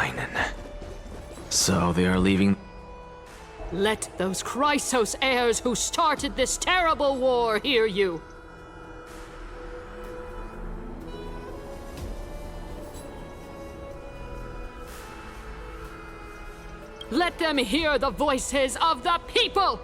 Finan. So they are leaving. Let those Chrysos heirs who started this terrible war hear you. Let them hear the voices of the people!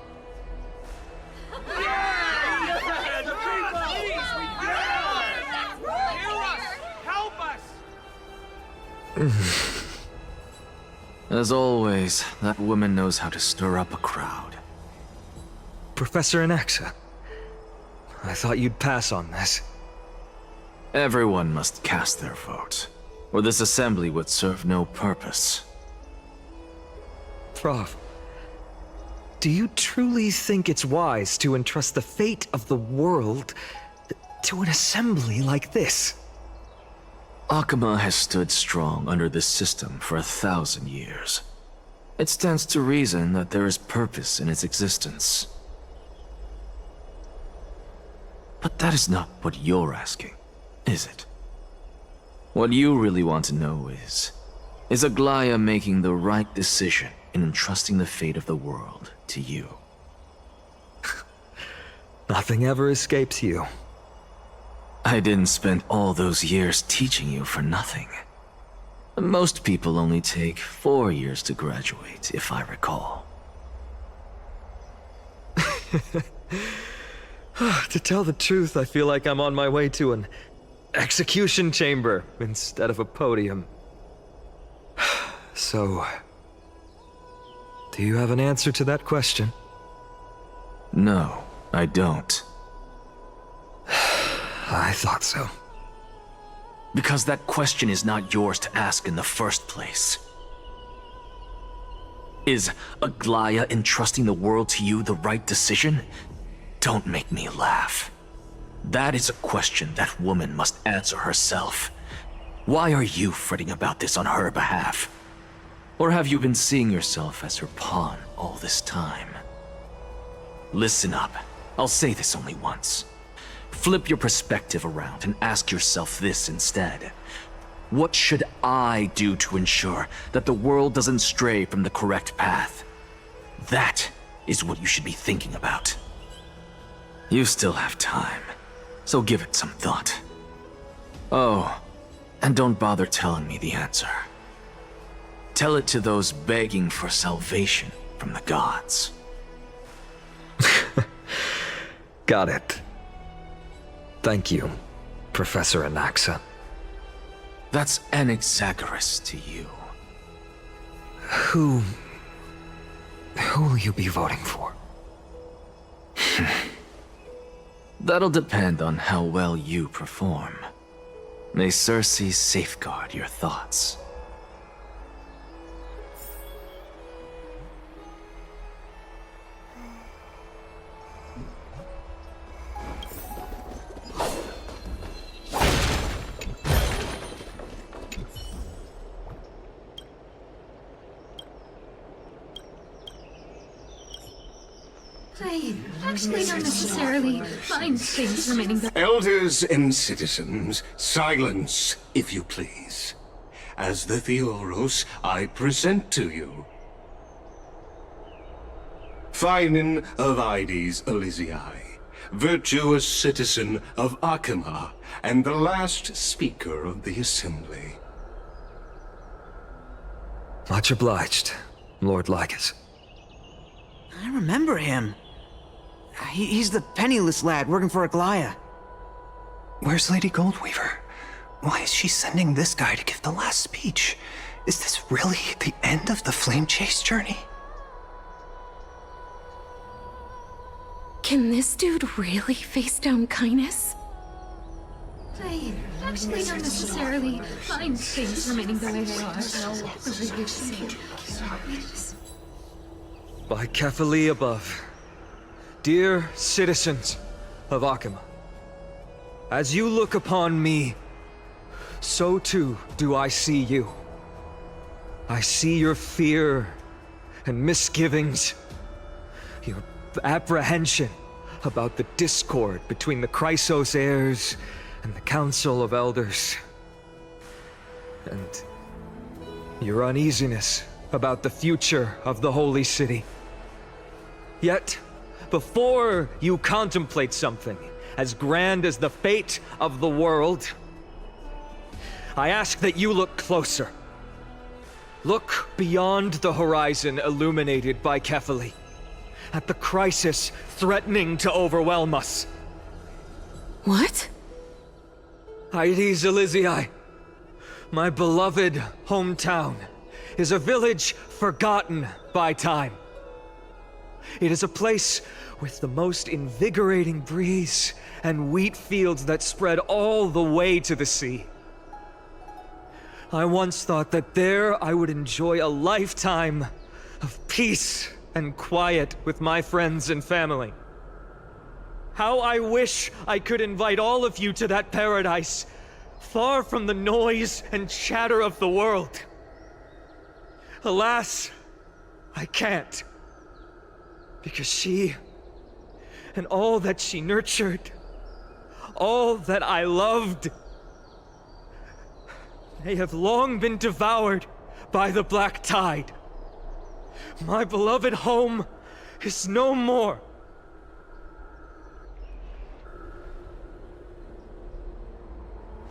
As always, that woman knows how to stir up a crowd. Professor Anaxa, I thought you'd pass on this. Everyone must cast their vote, or this assembly would serve no purpose. Prof, do you truly think it's wise to entrust the fate of the world to an assembly like this? Akama has stood strong under this system for 1,000 years. It stands to reason that there is purpose in its existence. But that is not what you're asking, is it? What you really want to know is Aglaya making the right decision in entrusting the fate of the world to you? Nothing ever escapes you. I didn't spend all those years teaching you for nothing. Most people only take 4 years to graduate, if I recall. To tell the truth, I feel like I'm on my way to an execution chamber instead of a podium. So, do you have an answer to that question? No, I don't. I thought so. Because that question is not yours to ask in the first place. Is Aglaya entrusting the world to you the right decision? Don't make me laugh. That is a question that woman must answer herself. Why are you fretting about this on her behalf? Or have you been seeing yourself as her pawn all this time? Listen up. I'll say this only once. Flip your perspective around and ask yourself this instead. What should I do to ensure that the world doesn't stray from the correct path? That is what you should be thinking about. You still have time, so give it some thought. Oh, and don't bother telling me the answer. Tell it to those begging for salvation from the gods. Got it. Thank you, Professor Anaxa. That's Anaxagoras to you. Who will you be voting for? That'll depend on how well you perform. May Circe safeguard your thoughts. I actually don't necessarily find things remaining the Elders and citizens, silence, if you please. As the Theoros, I present to you Finan of Ides Elysiae, virtuous citizen of Akama, and the last speaker of the assembly. Much obliged, Lord Lycus. I remember him. He's the penniless lad working for Aglaya. Where's Lady Goldweaver? Why is she sending this guy to give the last speech? Is this really the end of the Flame Chase journey? Can this dude really face down kindness? I actually don't necessarily find things remaining the way they are. By Kephali above, dear citizens of Akama, as you look upon me, so too do I see you. I see your fear and misgivings, your apprehension about the discord between the Chrysos heirs and the Council of Elders. And your uneasiness about the future of the Holy City. Yet, before you contemplate something as grand as the fate of the world, I ask that you look closer. Look beyond the horizon illuminated by Kefali, at the crisis threatening to overwhelm us. What? Hydes Elysiae, my beloved hometown, is a village forgotten by time. It is a place with the most invigorating breeze and wheat fields that spread all the way to the sea. I once thought that there I would enjoy a lifetime of peace and quiet with my friends and family. How I wish I could invite all of you to that paradise, far from the noise and chatter of the world. Alas, I can't. Because she, and all that she nurtured, all that I loved, they have long been devoured by the black tide. My beloved home is no more.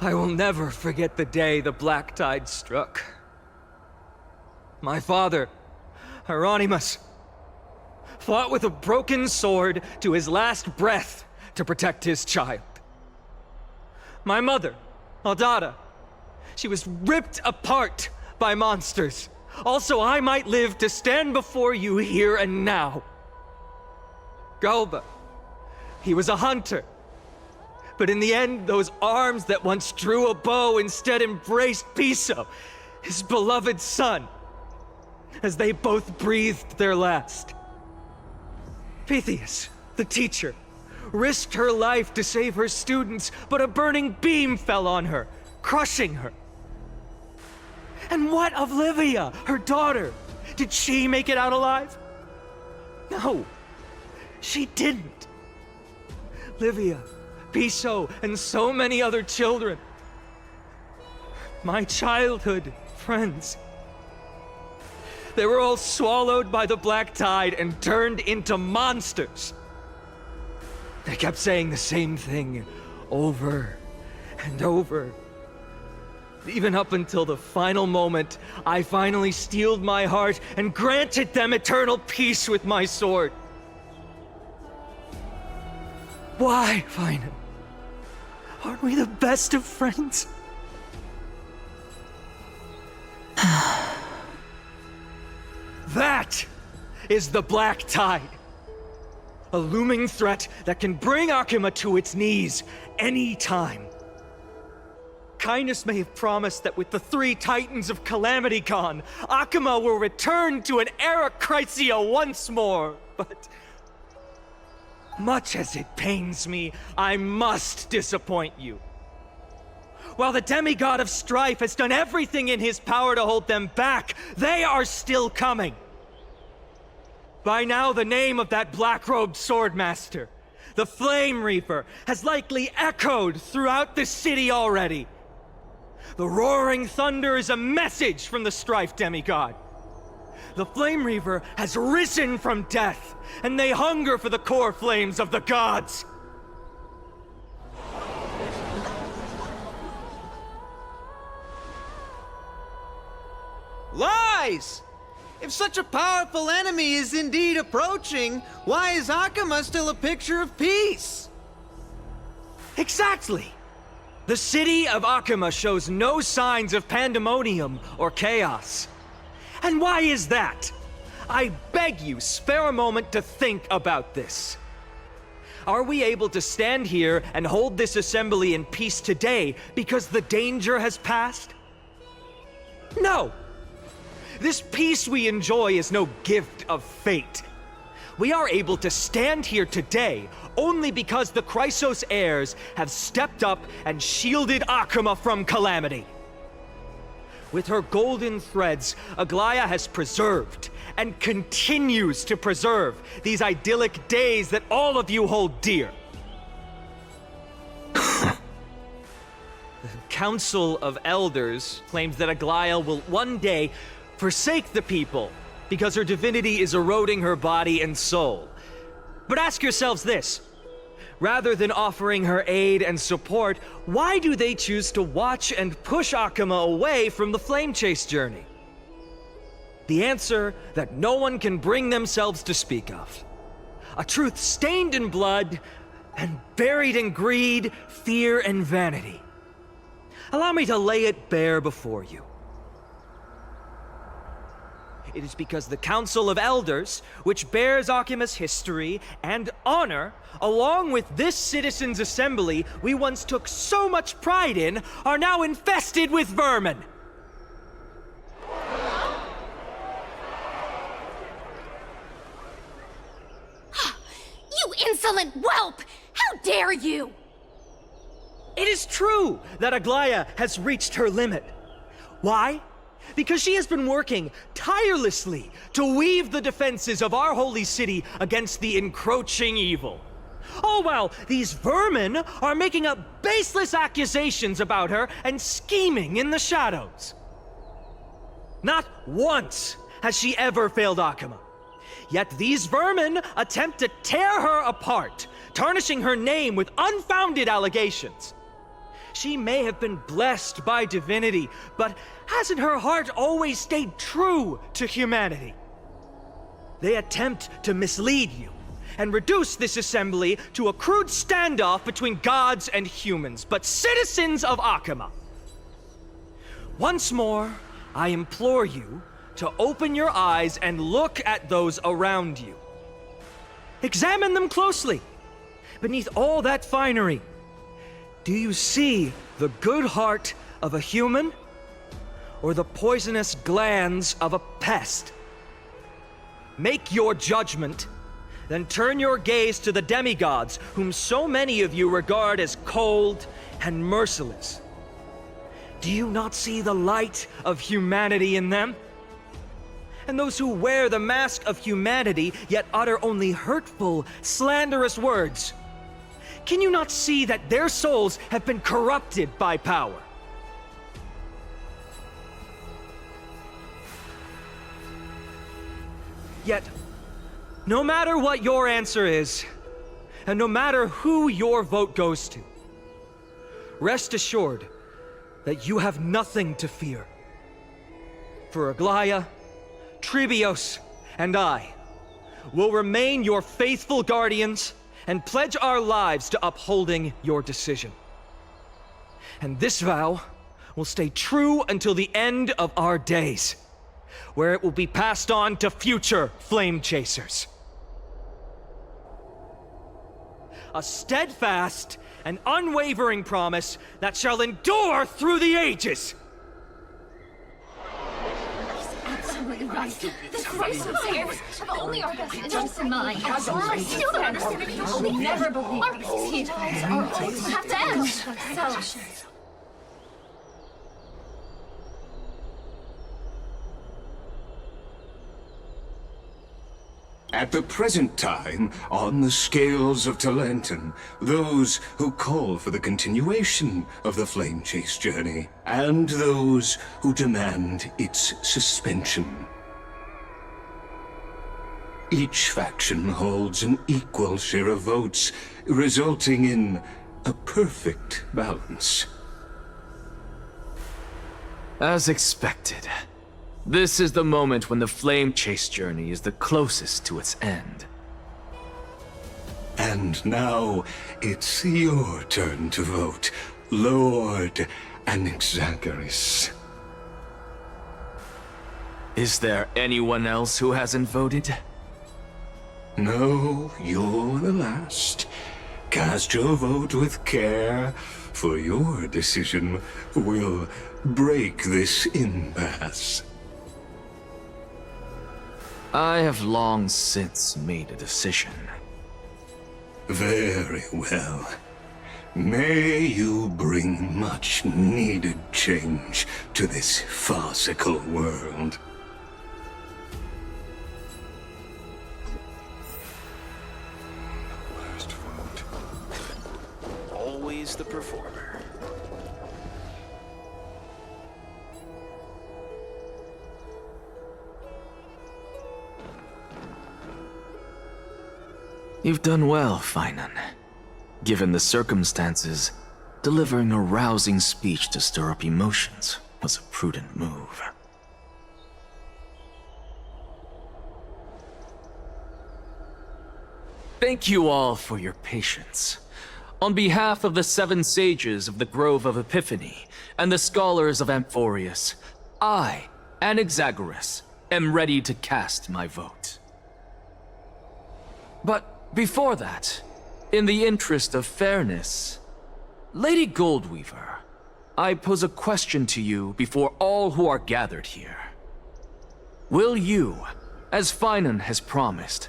I will never forget the day the black tide struck. My father, Hieronymus, fought with a broken sword to his last breath to protect his child. My mother, Aldada, she was ripped apart by monsters. Also, I might live to stand before you here and now. Galba, he was a hunter. But in the end, those arms that once drew a bow instead embraced Piso, his beloved son, as they both breathed their last. Pythias, the teacher, risked her life to save her students, but a burning beam fell on her, crushing her. And what of Livia, her daughter? Did she make it out alive? No, she didn't. Livia, Piso, and so many other children. My childhood friends. They were all swallowed by the black tide and turned into monsters. They kept saying the same thing over and over. Even up until the final moment, I finally steeled my heart and granted them eternal peace with my sword. Why, Finan? Aren't we the best of friends? That is the black tide. A looming threat that can bring Akima to its knees any time. Kindness may have promised that with the 3 Titans of Calamity gone, Akima will return to an era Chrysia once more, but much as it pains me, I must disappoint you. While the demigod of strife has done everything in his power to hold them back, they are still coming. By now, the name of that black-robed swordmaster, the Flame Reaper, has likely echoed throughout the city already. The roaring thunder is a message from the strife demigod. The Flame Reaver has risen from death, and they hunger for the core flames of the gods. Lies! If such a powerful enemy is indeed approaching, why is Akima still a picture of peace? Exactly! The city of Akima shows no signs of pandemonium or chaos. And why is that? I beg you, spare a moment to think about this. Are we able to stand here and hold this assembly in peace today because the danger has passed? No! This peace we enjoy is no gift of fate. We are able to stand here today only because the Chrysos heirs have stepped up and shielded Akima from calamity. With her golden threads, Aglaya has preserved and continues to preserve these idyllic days that all of you hold dear. Council of Elders claims that Aglaya will one day forsake the people because her divinity is eroding her body and soul. But ask yourselves this. Rather than offering her aid and support, why do they choose to watch and push Akama away from the Flame Chase journey? The answer that no one can bring themselves to speak of. A truth stained in blood and buried in greed, fear, and vanity. Allow me to lay it bare before you. It is because the Council of Elders, which bears Akima's history and honor, along with this citizens' assembly we once took so much pride in, are now infested with vermin. You insolent whelp! How dare you! It is true that Aglaya has reached her limit. Why? Because she has been working tirelessly to weave the defenses of our holy city against the encroaching evil. All while these vermin are making up baseless accusations about her and scheming in the shadows. Not once has she ever failed Akama. Yet these vermin attempt to tear her apart, tarnishing her name with unfounded allegations. She may have been blessed by divinity, but hasn't her heart always stayed true to humanity? They attempt to mislead you and reduce this assembly to a crude standoff between gods and humans, but citizens of Akama. Once more, I implore you to open your eyes and look at those around you. Examine them closely. Beneath all that finery, do you see the good heart of a human or the poisonous glands of a pest? Make your judgment, then turn your gaze to the demigods whom so many of you regard as cold and merciless. Do you not see the light of humanity in them? And those who wear the mask of humanity yet utter only hurtful, slanderous words. Can you not see that their souls have been corrupted by power? Yet, no matter what your answer is, and no matter who your vote goes to, rest assured that you have nothing to fear. For Aglaya, Tribios, and I will remain your faithful guardians and pledge our lives to upholding your decision. And this vow will stay true until the end of our days, where it will be passed on to future flame chasers. A steadfast and unwavering promise that shall endure through the ages. Absolutely right. The Christ of Sayers have only our best interests in mind. I still don't understand it. I will never believe our peace talks are always have to end. So, At the present time, on the scales of Talenton, those who call for the continuation of the Flame Chase journey, and those who demand its suspension. Each faction holds an equal share of votes, resulting in a perfect balance. As expected. This is the moment when the Flame Chase journey is the closest to its end. And now, it's your turn to vote, Lord Anaxagoras. Is there anyone else who hasn't voted? No, you're the last. Cast your vote with care, for your decision will break this impasse. I have long since made a decision. Very well. May you bring much needed change to this farcical world. Always the performer. You've done well, Finan. Given the circumstances, delivering a rousing speech to stir up emotions was a prudent move. Thank you all for your patience. On behalf of the 7 sages of the Grove of Epiphany and the scholars of Amphorius, I, Anaxagoras, am ready to cast my vote. But before that, in the interest of fairness, Lady Goldweaver, I pose a question to you before all who are gathered here. Will you, as Finan has promised,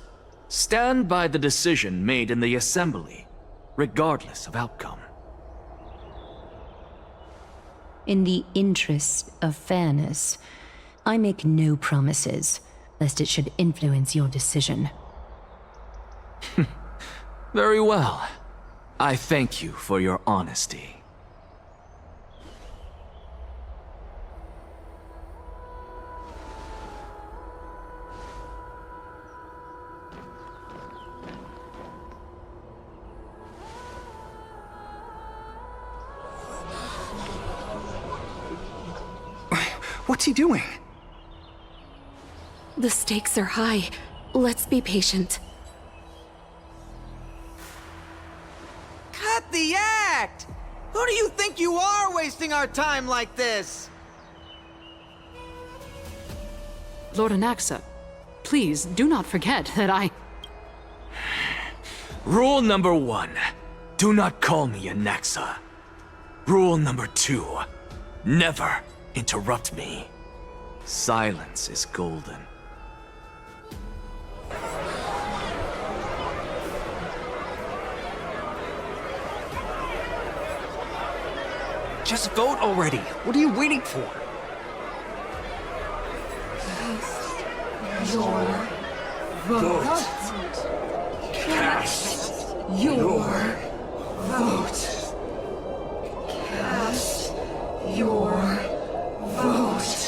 stand by the decision made in the Assembly, regardless of outcome? In the interest of fairness, I make no promises, lest it should influence your decision. Very well. I thank you for your honesty. What's he doing? The stakes are high. Let's be patient. Cut the act! Who do you think you are wasting our time like this? Lord Anaxa, please do not forget that I... Rule number 1. Do not call me Anaxa. Rule number 2. Never interrupt me. Silence is golden. Just vote already. What are you waiting for? Your vote. Cast your vote. Cast your vote.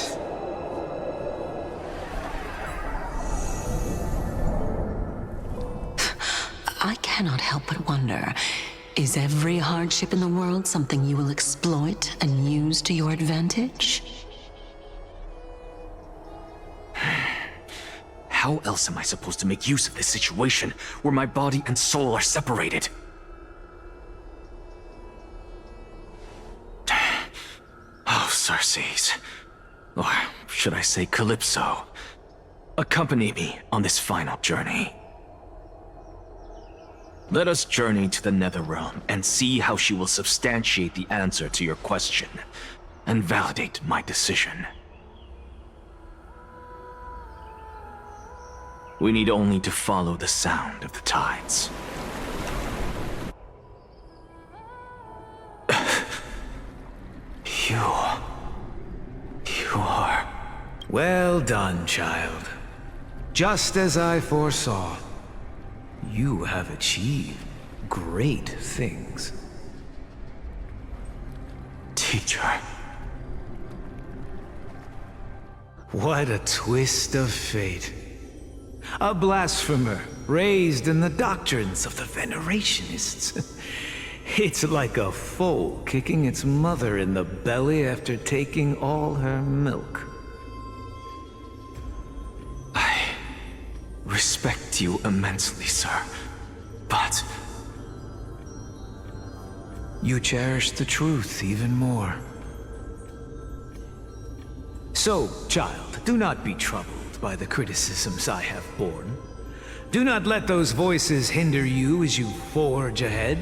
I cannot help but wonder, is every hardship in the world something you will exploit and use to your advantage? How else am I supposed to make use of this situation where my body and soul are separated? Oh, Circes. Or should I say Calypso? Accompany me on this final journey. Let us journey to the Netherrealm and see how she will substantiate the answer to your question and validate my decision. We need only to follow the sound of the tides. You are... Well done, child. Just as I foresaw, you have achieved great things. Teacher. What a twist of fate. A blasphemer raised in the doctrines of the Venerationists. It's like a foal kicking its mother in the belly after taking all her milk. I respect you immensely, sir, but... You cherish the truth even more. So, child, do not be troubled by the criticisms I have borne. Do not let those voices hinder you as you forge ahead.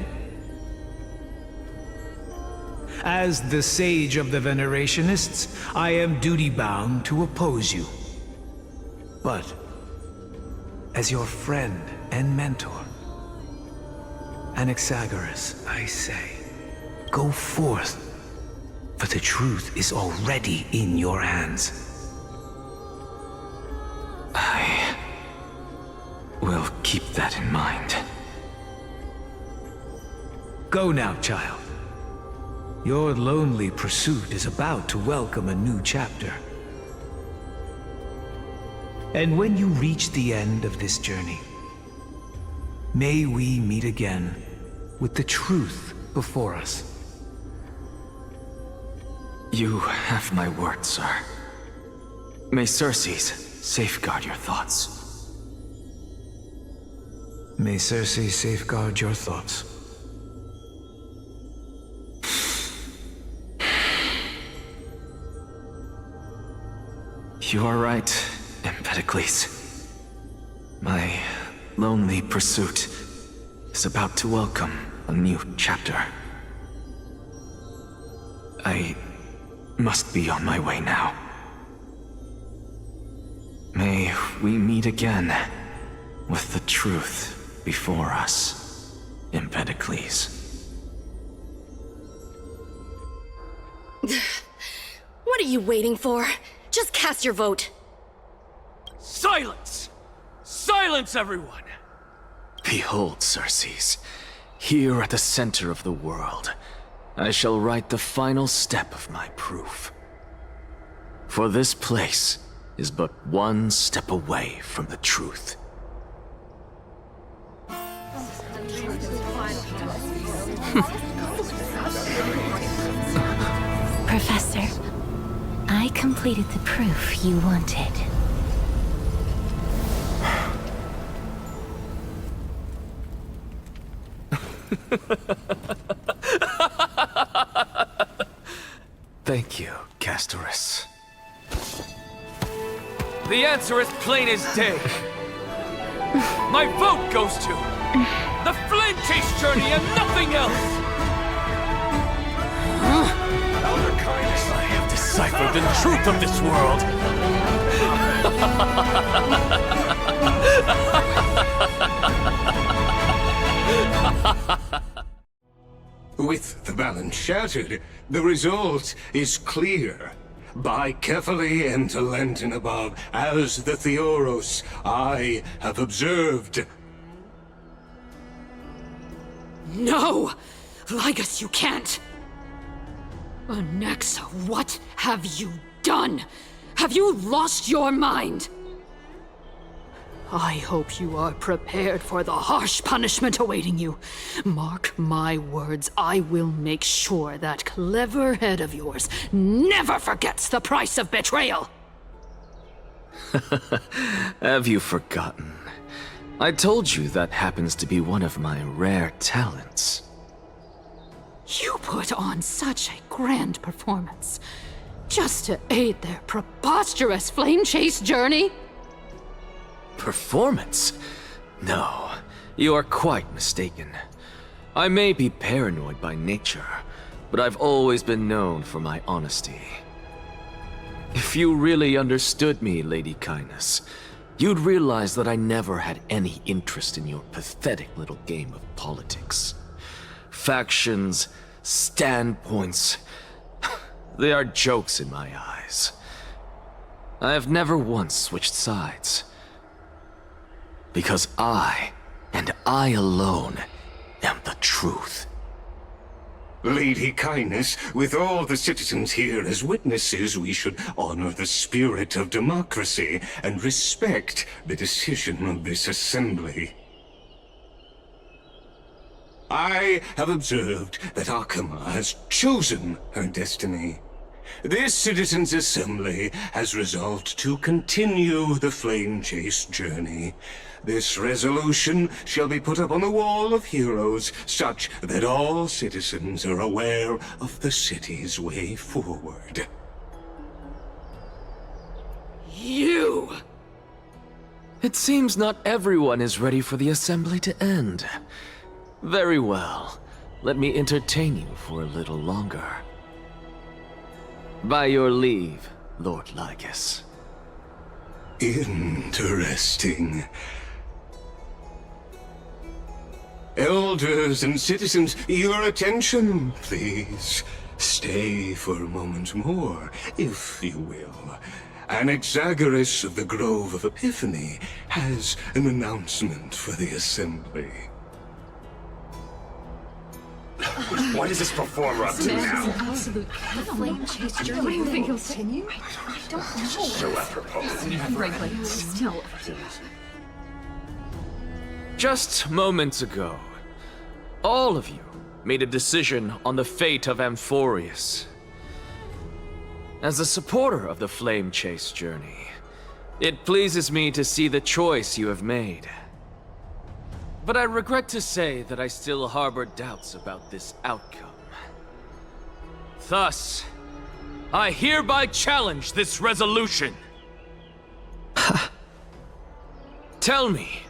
As the sage of the Venerationists, I am duty-bound to oppose you. But, as your friend and mentor, Anaxagoras, I say, go forth, for the truth is already in your hands. I will keep that in mind. Go now, child. Your lonely pursuit is about to welcome a new chapter. And when you reach the end of this journey, may we meet again with the truth before us. You have my word, sir. May Circe's safeguard your thoughts. May Circe safeguard your thoughts. You are right, Empedocles. My lonely pursuit is about to welcome a new chapter. I must be on my way now. May we meet again with the truth before us, Empedocles. What are you waiting for? Just cast your vote. Silence! Silence, everyone! Behold, Circe, here at the center of the world, I shall write the final step of my proof. For this place is but one step away from the truth. Professor, I completed the proof you wanted. Thank you, Castorus. The answer is plain as day. My vote goes to the Flame Chase Journey and nothing else! Elder Kindness, I have deciphered the truth of this world! With the balance shattered, the result is clear. By carefully enter Lenten above, as the Theoros I have observed. No! Ligus, you can't! Onyxa, what have you done? Have you lost your mind? I hope you are prepared for the harsh punishment awaiting you. Mark my words, I will make sure that clever head of yours never forgets the price of betrayal. Have you forgotten? I told you that happens to be one of my rare talents. You put on such a grand performance, just to aid their preposterous flame chase journey. Performance? No, you are quite mistaken. I may be paranoid by nature, but I've always been known for my honesty. If you really understood me, Lady Kindness, you'd realize that I never had any interest in your pathetic little game of politics. Factions, standpoints, they are jokes in my eyes. I have never once switched sides. Because I, and I alone, am the truth. Lady Kindness, with all the citizens here as witnesses, we should honor the spirit of democracy and respect the decision of this assembly. I have observed that Akama has chosen her destiny. This citizens' assembly has resolved to continue the flame chase journey. This resolution shall be put up on the wall of heroes, such that all citizens are aware of the city's way forward. You! It seems not everyone is ready for the assembly to end. Very well. Let me entertain you for a little longer. By your leave, Lord Ligus. Interesting. Elders and citizens, your attention, please. Stay for a moment more, if you will. Anaxagoras of the Grove of Epiphany has an announcement for the assembly. What is this performer up to now? Absolute flame chase journey. What do you think he'll continue? I don't know. So apropos. Frankly, still. Just moments ago, all of you made a decision on the fate of Amphorius. As a supporter of the Flame Chase journey, it pleases me to see the choice you have made. But I regret to say that I still harbor doubts about this outcome. Thus, I hereby challenge this resolution. Tell me,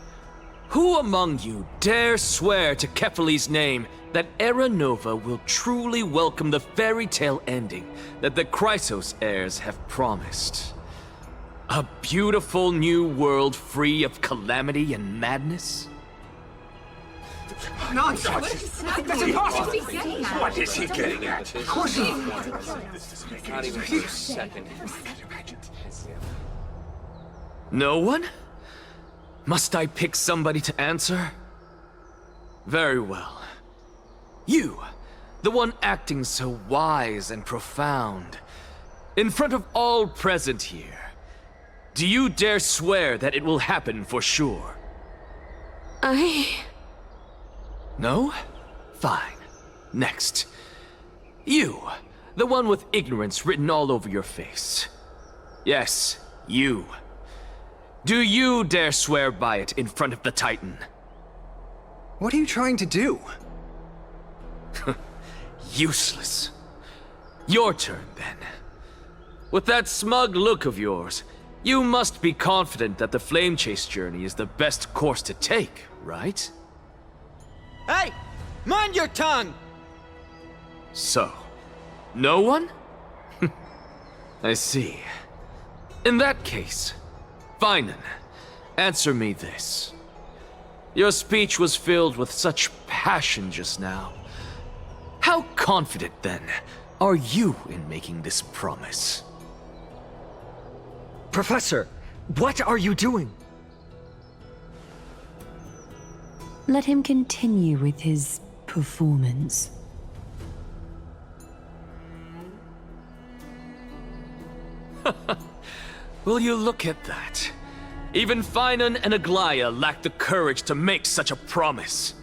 who among you dare swear to Kefali's name that Era Nova will truly welcome the fairy tale ending that the Chrysos heirs have promised? A beautiful new world free of calamity and madness? Nonsense! That's impossible! What is he getting at? Of course not! Not even for a second. No one? Must I pick somebody to answer? Very well. You, the one acting so wise and profound, in front of all present here, do you dare swear that it will happen for sure? No? Fine. Next. You, the one with ignorance written all over your face. Yes, you. Do you dare swear by it in front of the Titan? What are you trying to do? Useless. Your turn, then. With that smug look of yours, you must be confident that the Flame Chase journey is the best course to take, right? Hey! Mind your tongue! So, no one? I see. In that case, Finan, answer me this. Your speech was filled with such passion just now. How confident, then, are you in making this promise? Professor, what are you doing? Let him continue with his performance. Will you look at that? Even Finan and Aglaya lack the courage to make such a promise.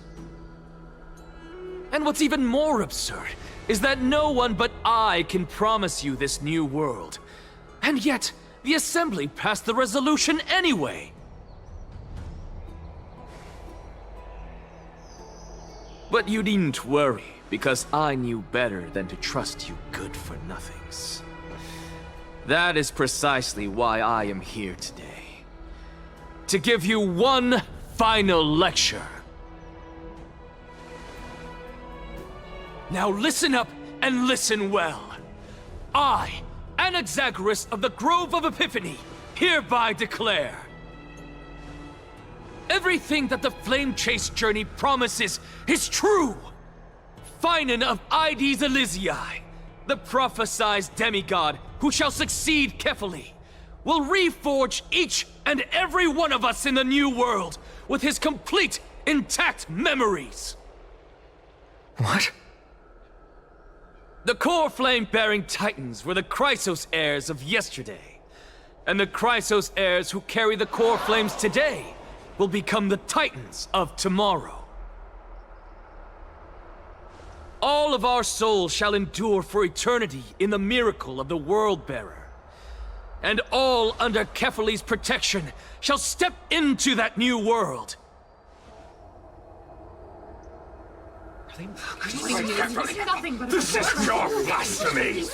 And what's even more absurd is that no one but I can promise you this new world. And yet, the Assembly passed the resolution anyway. But you needn't worry, because I knew better than to trust you good-for-nothings. That is precisely why I am here today. To give you one final lecture. Now listen up and listen well. I, Anaxagoras of the Grove of Epiphany, hereby declare everything that the Flame Chase journey promises is true. Finan of Ides Elysiae, the prophesized demigod who shall succeed Kefali, will reforge each and every one of us in the new world with his complete, intact memories. What? The core flame-bearing titans were the Chrysos heirs of yesterday, and the Chrysos heirs who carry the core flames today will become the titans of tomorrow. All of our souls shall endure for eternity in the miracle of the World-Bearer. And all under Kefali's protection shall step into that new world. This is pure blasphemy!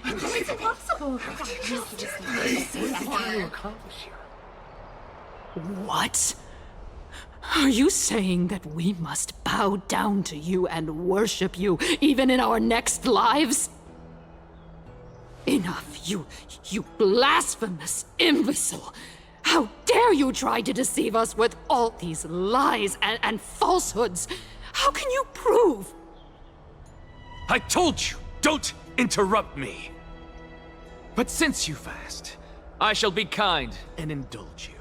It's impossible! What? Are you saying that we must bow down to you and worship you, even in our next lives? Enough, you blasphemous imbecile! How dare you try to deceive us with all these lies and falsehoods? How can you prove? I told you, don't interrupt me. But since you've asked, I shall be kind and indulge you.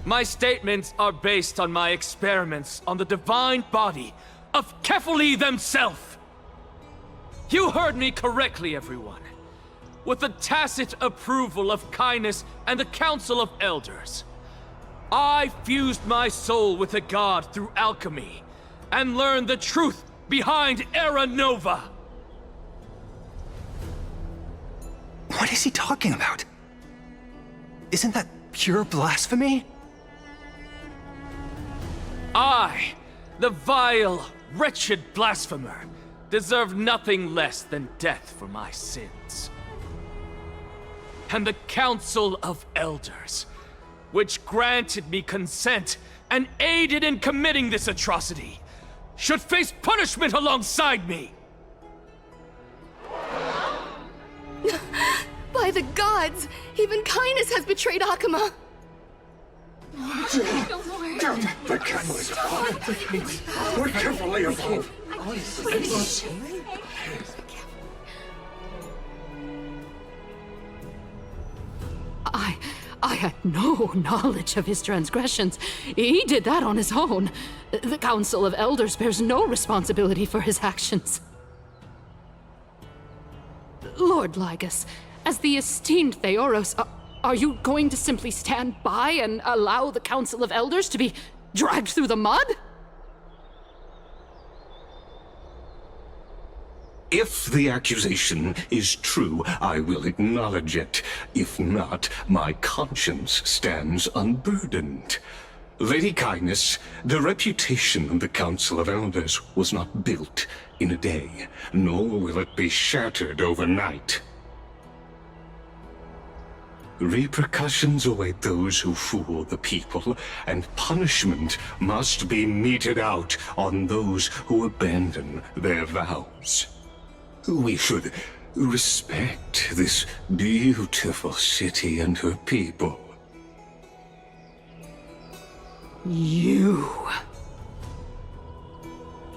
My statements are based on my experiments on the divine body of Kefali themselves. You heard me correctly, everyone. With the tacit approval of kindness and the Council of Elders, I fused my soul with a god through alchemy and learned the truth behind Era Nova. What is he talking about? Isn't that pure blasphemy? I, the vile, wretched blasphemer, deserve nothing less than death for my sins. And the Council of Elders, which granted me consent and aided in committing this atrocity, should face punishment alongside me! By the gods! Even kindness has betrayed Akuma! The camel is above. We're carefully above. I had no knowledge of his transgressions. He did that on his own. The Council of Elders bears no responsibility for his actions. Lord Lygus, as the esteemed Theoros, are you going to simply stand by and allow the Council of Elders to be dragged through the mud? If the accusation is true, I will acknowledge it. If not, my conscience stands unburdened. Lady Kindness, the reputation of the Council of Elders was not built in a day, nor will it be shattered overnight. Repercussions await those who fool the people, and punishment must be meted out on those who abandon their vows. We should respect this beautiful city and her people. You...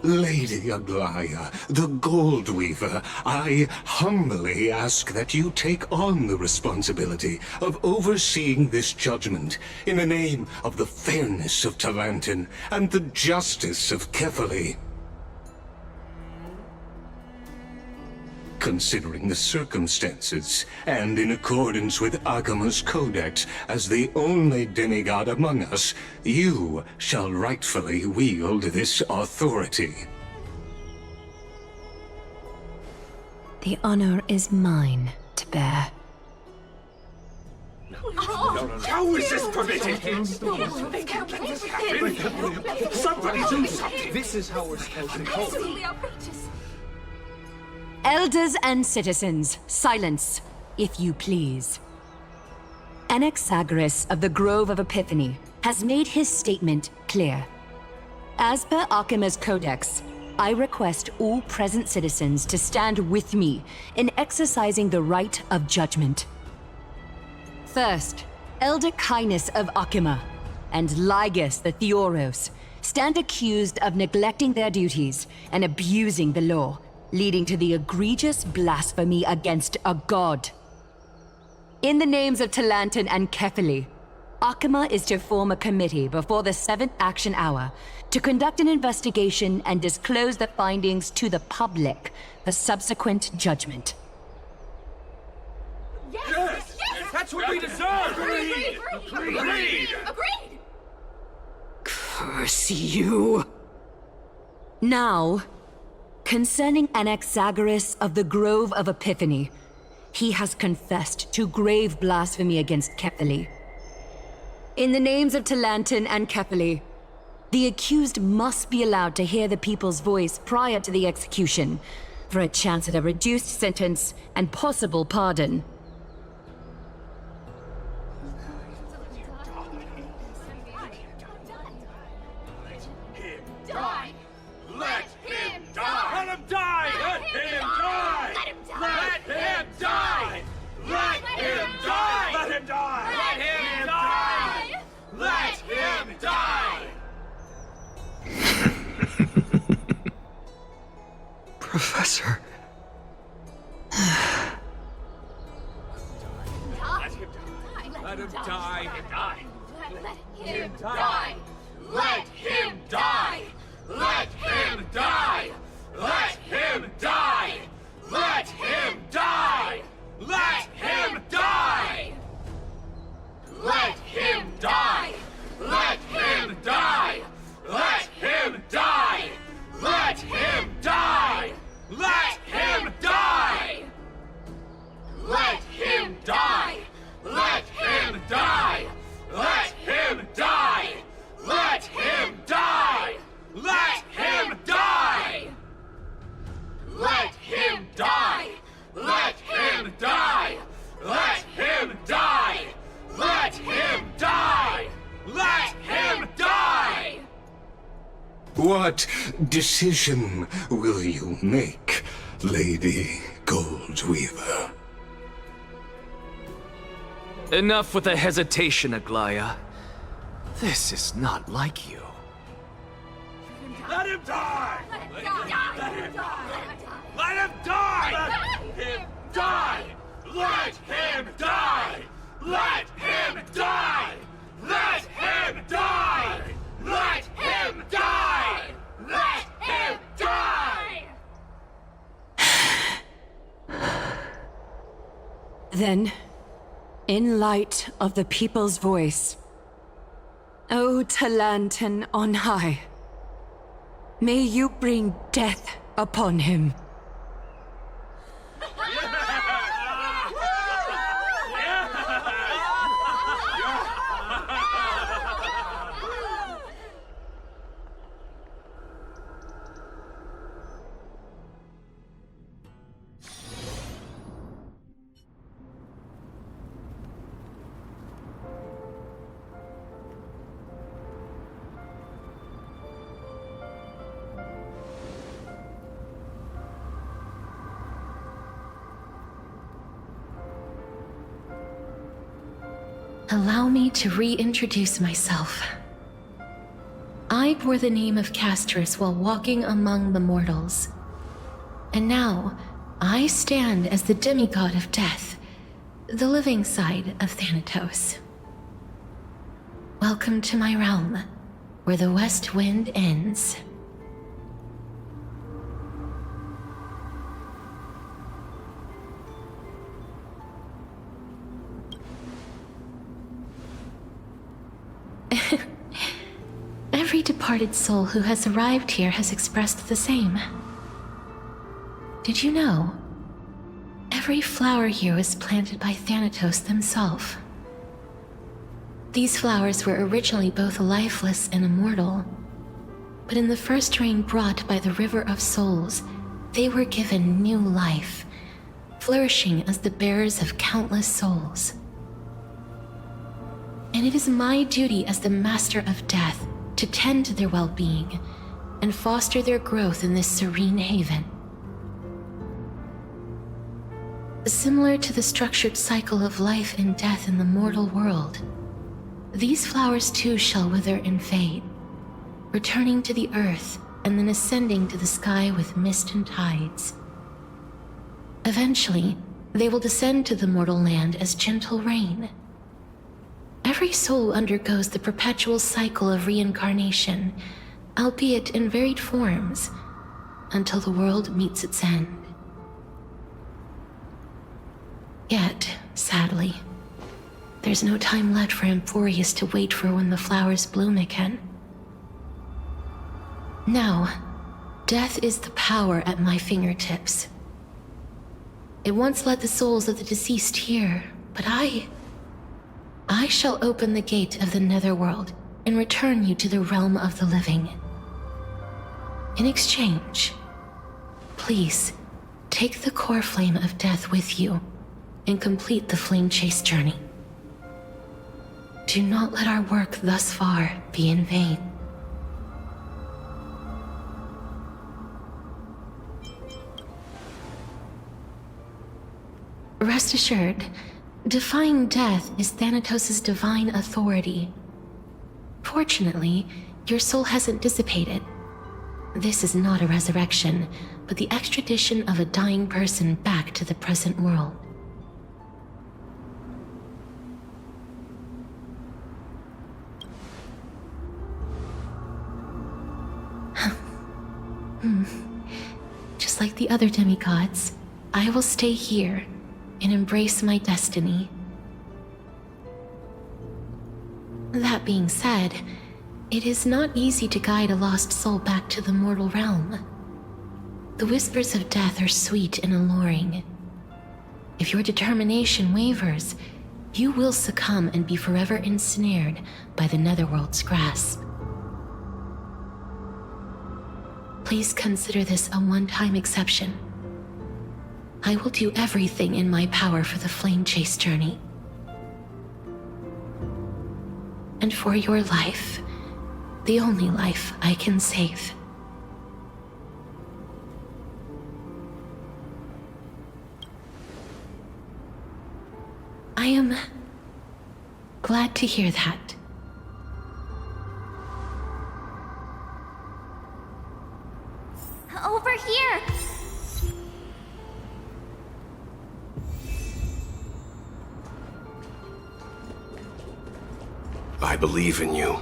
Lady Aglaya, the Gold Weaver, I humbly ask that you take on the responsibility of overseeing this judgment in the name of the fairness of Talantin and the justice of Kefali. Considering the circumstances, and in accordance with Akuma's codex as the only demigod among us, you shall rightfully wield this authority. The honor is mine to bear. How is this permitted? They can't let this happen. Somebody do something. This is how we're supposed to hold. Absolutely outrageous. Elders and citizens, silence, if you please. Anaxagoras of the Grove of Epiphany has made his statement clear. As per Akuma's codex, I request all present citizens to stand with me in exercising the right of judgment. First, Elder Kindness of Akuma and Lygus the Theoros stand accused of neglecting their duties and abusing the law, leading to the egregious blasphemy against a god. In the names of Talantin and Kefali, Akuma is to form a committee before the 7th action hour to conduct an investigation and disclose the findings to the public for subsequent judgment. Yes! That's what we deserve! Agreed! Curse you! Now, concerning Anaxagoras of the Grove of Epiphany, he has confessed to grave blasphemy against Kefali. In the names of Talantin and Kefali, the accused must be allowed to hear the people's voice prior to the execution, for a chance at a reduced sentence and possible pardon. Die! Let him die! Let him die! Let him die! Let him die! Let him die! Let him die! Let him die! Let him die! Professor. Let him die! Let him die! Let him die! Let him die! Let him die! Let him die! Let him die! Let him die! Let him die! Let What decision will you make, Lady Goldweaver? Enough with the hesitation, Aglaya. This is not like you. Let him die! Let him die! Let him die! Let him die! Let him die! Let him die! Let him die! Let him die! Let him die! Then, in light of the people's voice, O Talantan on high, may you bring death upon him. Allow me to reintroduce myself. I bore the name of Castris while walking among the mortals. And now, I stand as the demigod of death, the living side of Thanatos. Welcome to my realm, where the west wind ends. Every departed soul who has arrived here has expressed the same. Did you know? Every flower here was planted by Thanatos himself. These flowers were originally both lifeless and immortal, but in the first rain brought by the River of Souls, they were given new life, flourishing as the bearers of countless souls. And it is my duty as the Master of Death to tend to their well-being and foster their growth in this serene haven. Similar to the structured cycle of life and death in the mortal world, these flowers too shall wither and fade, returning to the earth and then ascending to the sky with mist and tides. Eventually, they will descend to the mortal land as gentle rain. Every soul undergoes the perpetual cycle of reincarnation, albeit in varied forms, until the world meets its end. Yet, sadly, there's no time left for Emphorius to wait for when the flowers bloom again. Now, death is the power at my fingertips. It once led the souls of the deceased here, but I shall open the gate of the netherworld and return you to the realm of the living. In exchange, please take the core flame of death with you and complete the flame chase journey. Do not let our work thus far be in vain. Rest assured, defying death is Thanatos' divine authority. Fortunately, your soul hasn't dissipated. This is not a resurrection, but the extradition of a dying person back to the present world. Just like the other demigods, I will stay here and embrace my destiny. That being said, it is not easy to guide a lost soul back to the mortal realm. The whispers of death are sweet and alluring. If your determination wavers, you will succumb and be forever ensnared by the netherworld's grasp. Please consider this a one-time exception. I will do everything in my power for the flame chase journey. And for your life, The only life I can save. I am glad to hear that. Over here! I believe in you.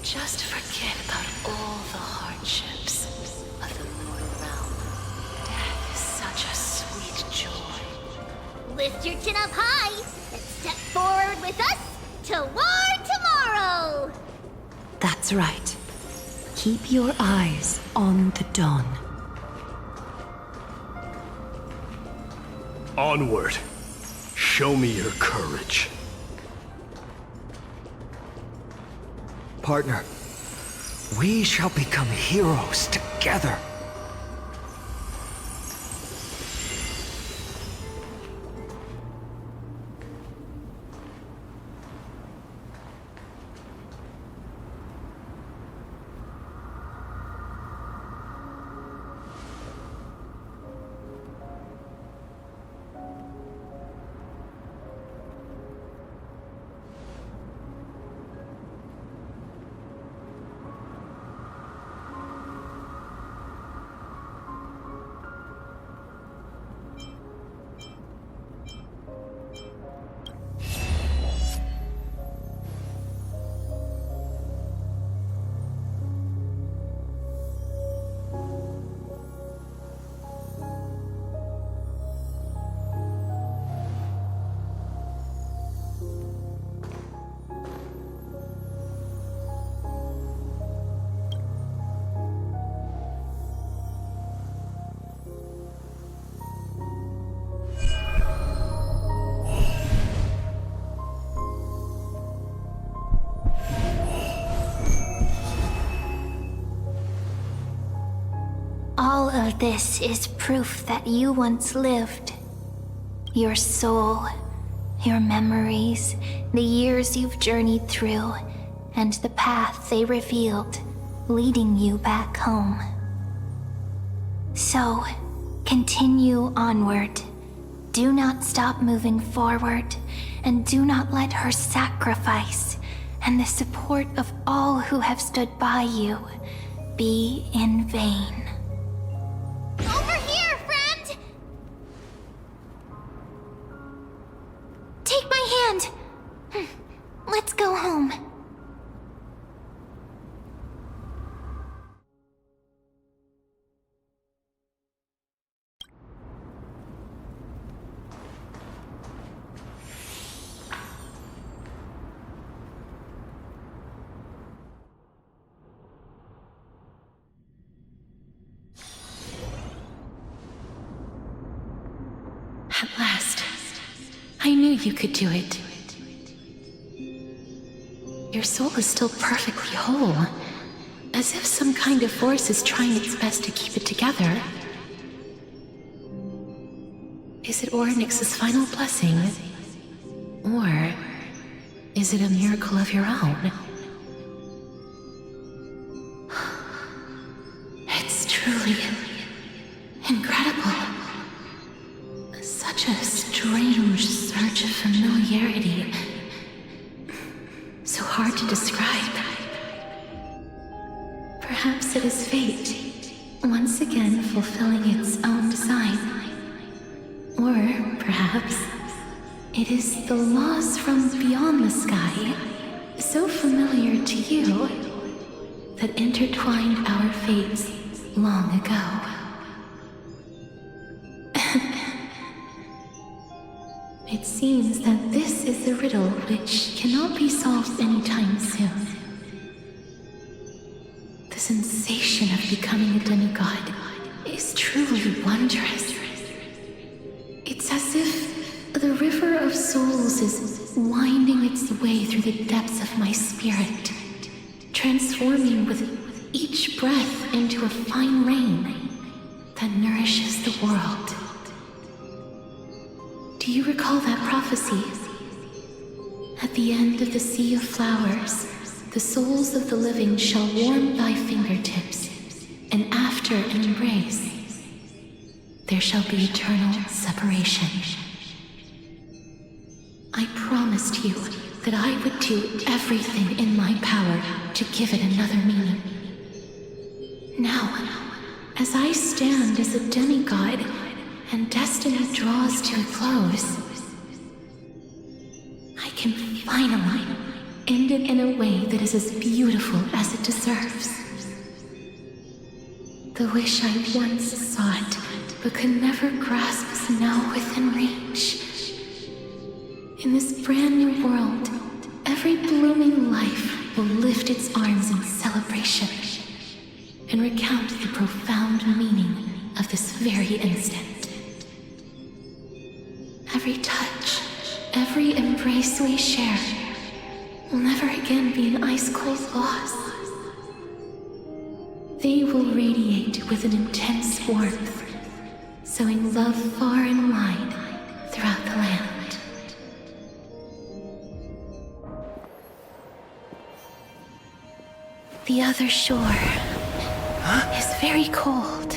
Just forget about all the hardships of the mortal realm. Death is such a sweet joy. Lift your chin up high and step forward with us toward tomorrow! That's right. Keep your eyes on the dawn. Onward. Show me your courage. Partner, we shall become heroes together. All of this is proof that you once lived. Your soul, your memories, the years you've journeyed through, and the path they revealed, leading you back home. So, continue onward. Do not stop moving forward, and do not let her sacrifice and the support of all who have stood by you be in vain. Over here, friend! Take my hand. Let's go home. At last, I knew you could do it. Your soul is still perfectly whole, as if some kind of force is trying its best to keep it together. Is it Ornyx's final blessing? Or is it a miracle of your own? It's truly incredible. Such a strange surge of familiarity. So hard to describe. Perhaps it is fate, once again fulfilling its own design. Or perhaps it is the laws from beyond the sky, so familiar to you, that intertwined our fates long ago. It seems that this is a riddle which cannot be solved anytime soon. The sensation of becoming a demigod is truly wondrous. It's as if the river of souls is winding its way through the depths of my spirit, transforming with each breath into a fine rain that nourishes the world. Do you recall that prophecy? At the end of the Sea of Flowers, the souls of the living shall warm thy fingertips, and after an embrace, there shall be eternal separation. I promised you that I would do everything in my power to give it another meaning. Now, as I stand as a demigod and destiny draws to a close, I can finally end it in a way that is as beautiful as it deserves. The wish I once sought but could never grasp is now within reach. In this brand new world, every blooming life will lift its arms in celebration and recount the profound meaning of this very instant. Every touch, every embrace we share will never again be an ice-cold loss. They will radiate with an intense warmth, sowing love far and wide throughout the land. The other shore is very cold.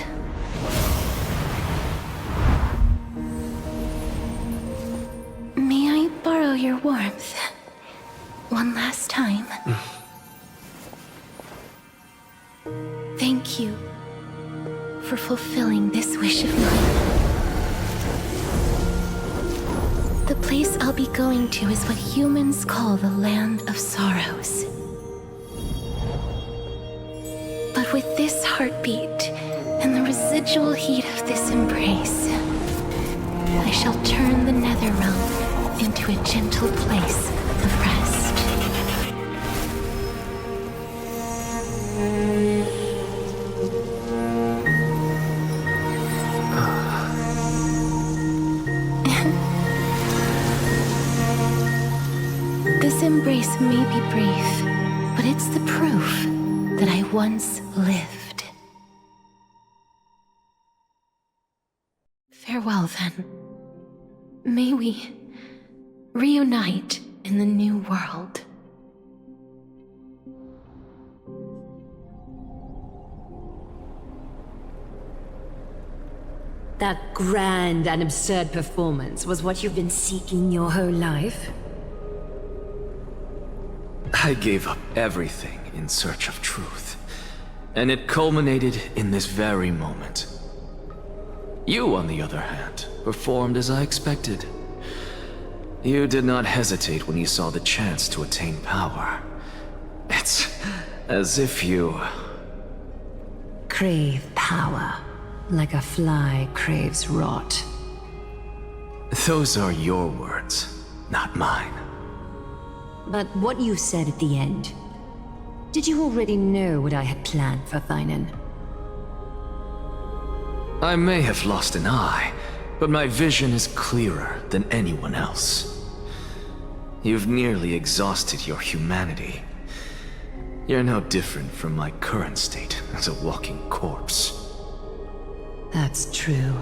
May I borrow your warmth one last time? Thank you for fulfilling this wish of mine. The place I'll be going to is what humans call the Land of Sorrows. But with this heartbeat and the residual heat of this embrace, I shall turn the nether realm into a gentle place of rest. This embrace may be brief, but it's the proof that I once lived. Farewell, then. May we reunite in the new world. That grand and absurd performance was what you've been seeking your whole life? I gave up everything in search of truth, and it culminated in this very moment. You, on the other hand, performed as I expected. You did not hesitate when you saw the chance to attain power. It's as if you... Crave power, like a fly craves rot. Those are your words, not mine. But what you said at the end, did you already know what I had planned for Thainan? I may have lost an eye, but my vision is clearer than anyone else. You've nearly exhausted your humanity. You're no different from my current state as a walking corpse. That's true.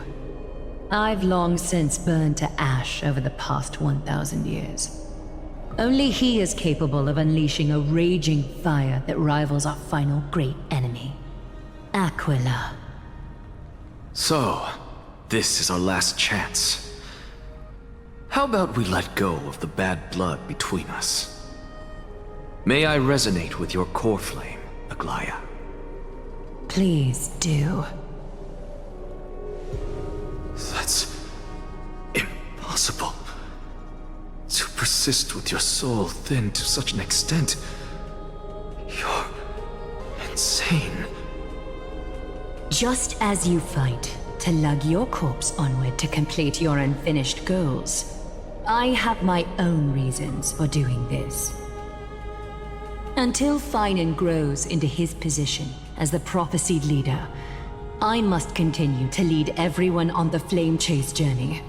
I've long since burned to ash over the past 1,000 years. Only he is capable of unleashing a raging fire that rivals our final great enemy, Aquila. So, this is our last chance. How about we let go of the bad blood between us? May I resonate with your core flame, Aglaya? Please do. That's impossible. To persist with your soul thinned to such an extent. You're insane. Just as you fight to lug your corpse onward to complete your unfinished goals, I have my own reasons for doing this. Until Thainan grows into his position as the prophesied leader, I must continue to lead everyone on the flame chase journey.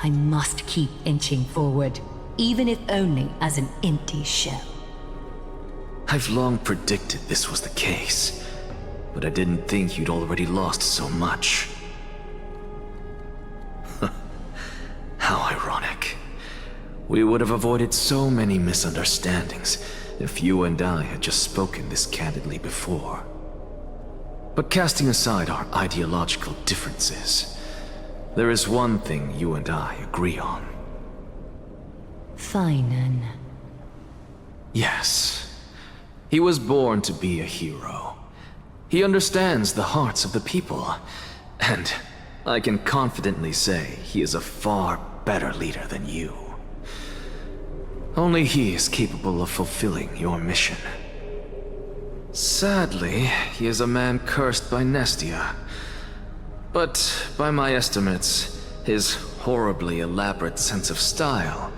I must keep inching forward, even if only as an empty shell. I've long predicted this was the case, but I didn't think you'd already lost so much. We would have avoided so many misunderstandings if you and I had just spoken this candidly before. But casting aside our ideological differences, there is one thing you and I agree on. Feinen. Yes. He was born to be a hero. He understands the hearts of the people, and I can confidently say he is a far better leader than you. Only he is capable of fulfilling your mission. Sadly, he is a man cursed by Nestia. But by my estimates, his horribly elaborate sense of style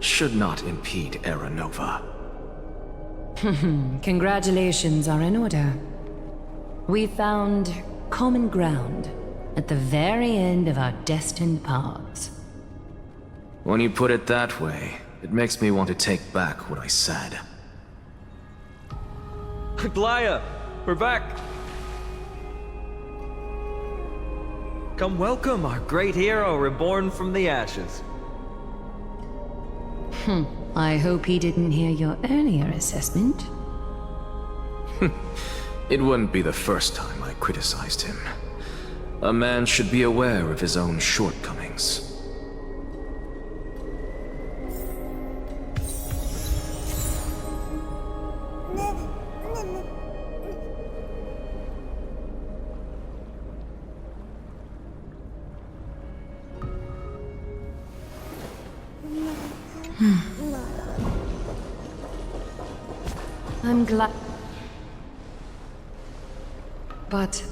should not impede Era Nova. Congratulations are in order. We found common ground at the very end of our destined paths. When you put it that way, it makes me want to take back what I said. Glaya, we're back. Come welcome our great hero reborn from the ashes. I hope he didn't hear your earlier assessment. It wouldn't be the first time I criticized him. A man should be aware of his own shortcomings. I'm glad. But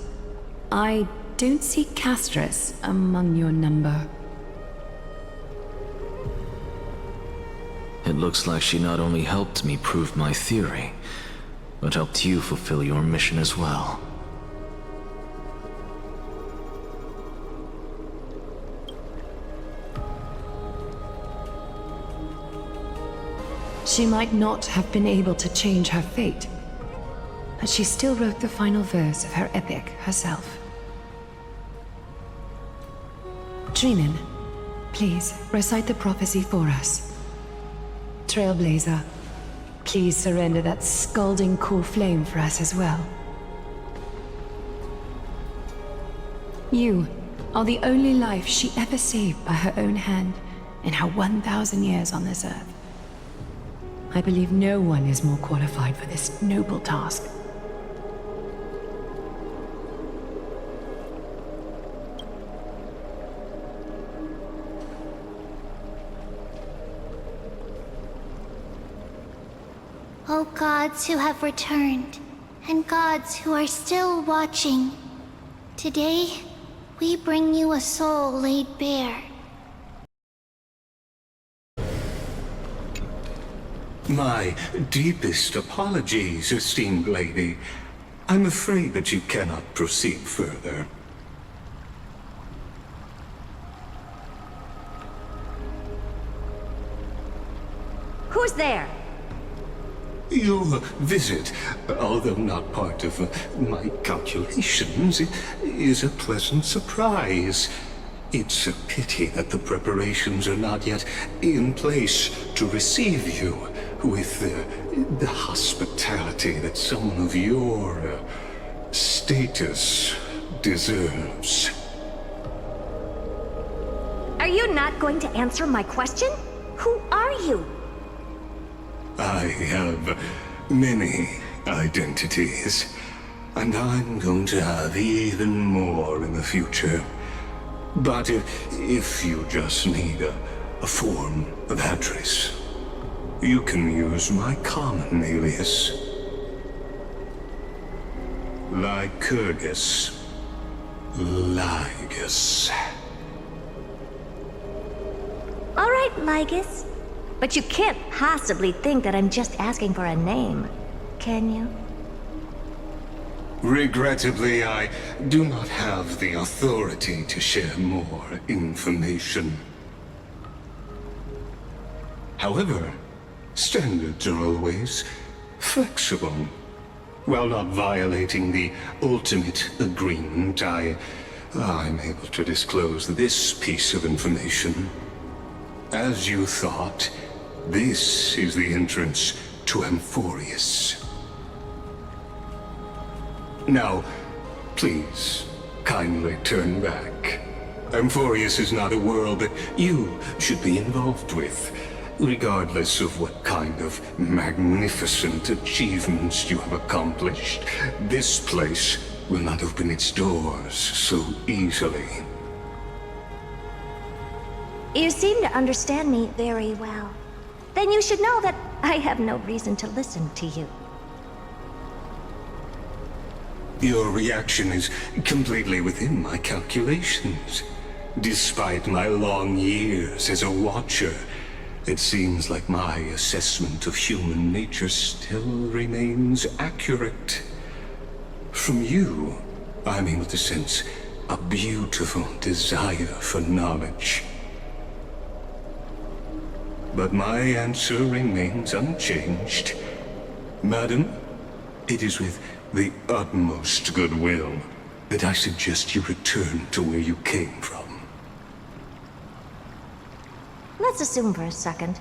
I don't see Castris among your number. It looks like she not only helped me prove my theory, but helped you fulfill your mission as well. She might not have been able to change her fate, but she still wrote the final verse of her epic herself. Trinan, please recite the prophecy for us. Trailblazer, please surrender that scalding cool flame for us as well. You are the only life she ever saved by her own hand in her 1,000 years on this earth. I believe no one is more qualified for this noble task. O gods who have returned, and gods who are still watching, today we bring you a soul laid bare. My deepest apologies, esteemed lady. I'm afraid that you cannot proceed further. Who's there? Your visit, although not part of my calculations, is a pleasant surprise. It's a pity that the preparations are not yet in place to receive you with the hospitality that someone of your status deserves. Are you not going to answer my question? Who are you? I have many identities, and I'm going to have even more in the future. But if you just need a form of address, you can use my common alias. Lycurgus. Lygus. All right, Lygus. But you can't possibly think that I'm just asking for a name, can you? Regrettably, I do not have the authority to share more information. However, standards are always flexible. While not violating the ultimate agreement, I'm able to disclose this piece of information. As you thought, this is the entrance to Amphorius. Now, please, kindly turn back. Amphorius is not a world that you should be involved with, regardless of what kind of magnificent achievements you have accomplished. This place will not open its doors so easily. You seem to understand me very well. Then you should know that I have no reason to listen to you. Your reaction is completely within my calculations. Despite my long years as a Watcher, it seems like my assessment of human nature still remains accurate. From you, I'm able to sense a beautiful desire for knowledge. But my answer remains unchanged. Madam, it is with the utmost goodwill that I suggest you return to where you came from. Let's assume for a second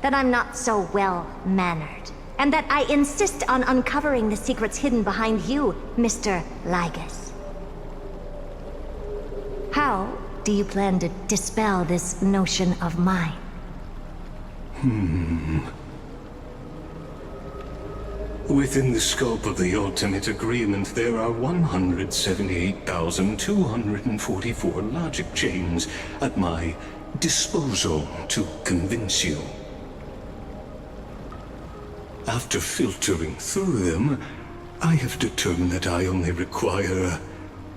that I'm not so well-mannered, and that I insist on uncovering the secrets hidden behind you, Mr. Lygus. How do you plan to dispel this notion of mine? Within the scope of the ultimate agreement, there are 178,244 logic chains at my disposal to convince you. After filtering through them, I have determined that I only require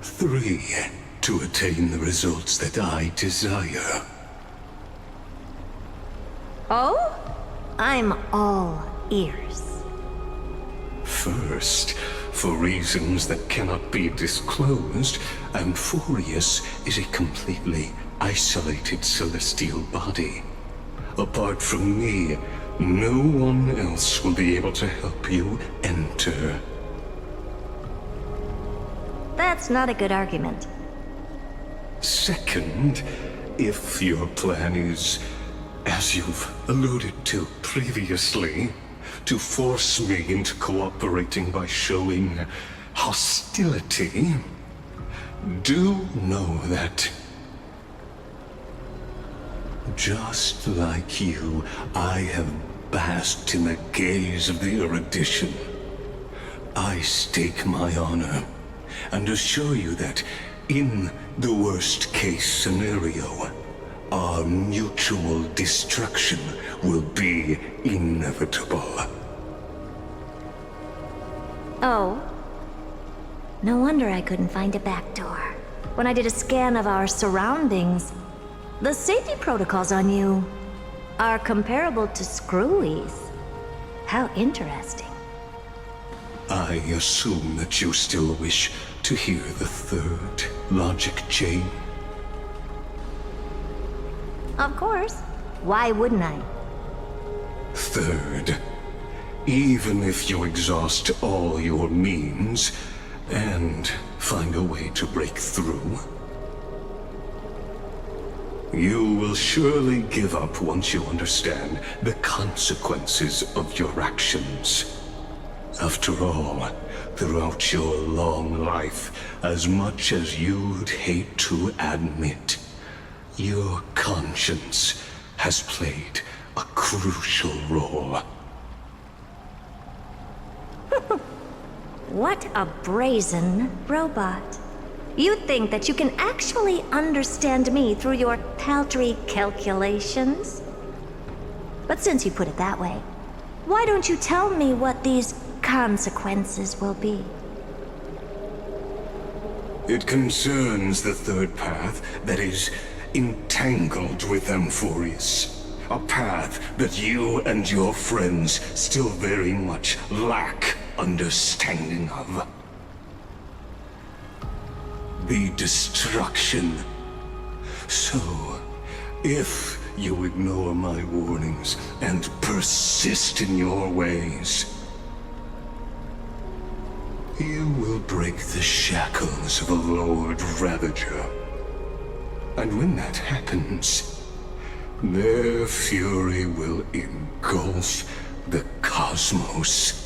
3 to attain the results that I desire. Oh? I'm all ears. First, for reasons that cannot be disclosed, Amphorius is a completely isolated celestial body. Apart from me, no one else will be able to help you enter. That's not a good argument. Second, if your plan is, as you've alluded to previously, to force me into cooperating by showing hostility, do know that, just like you, I have basked in the gaze of the erudition. I stake my honor and assure you that, in the worst-case scenario, our mutual destruction will be inevitable. Oh. No wonder I couldn't find a back door. When I did a scan of our surroundings, the safety protocols on you are comparable to Screwy's. How interesting. I assume that you still wish to hear the third logic chain? Of course. Why wouldn't I? Third, even if you exhaust all your means and find a way to break through, you will surely give up once you understand the consequences of your actions. After all, throughout your long life, as much as you'd hate to admit, your conscience has played a crucial role. What a brazen robot. You think that you can actually understand me through your paltry calculations? But since you put it that way, why don't you tell me what these consequences will be? It concerns the third path that is entangled with Amphorius. A path that you and your friends still very much lack understanding of. The destruction. So, if you ignore my warnings and persist in your ways, you will break the shackles of a Lord Ravager. And when that happens, Their fury will engulf the cosmos.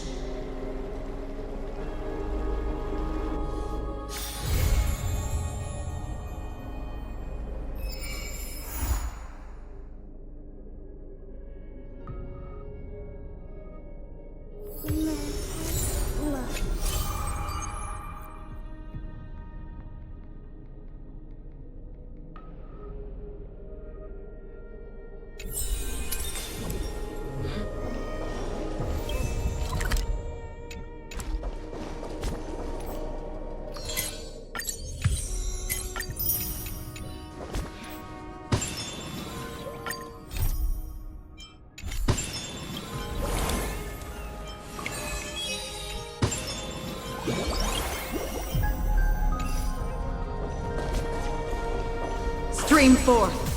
Stream forth.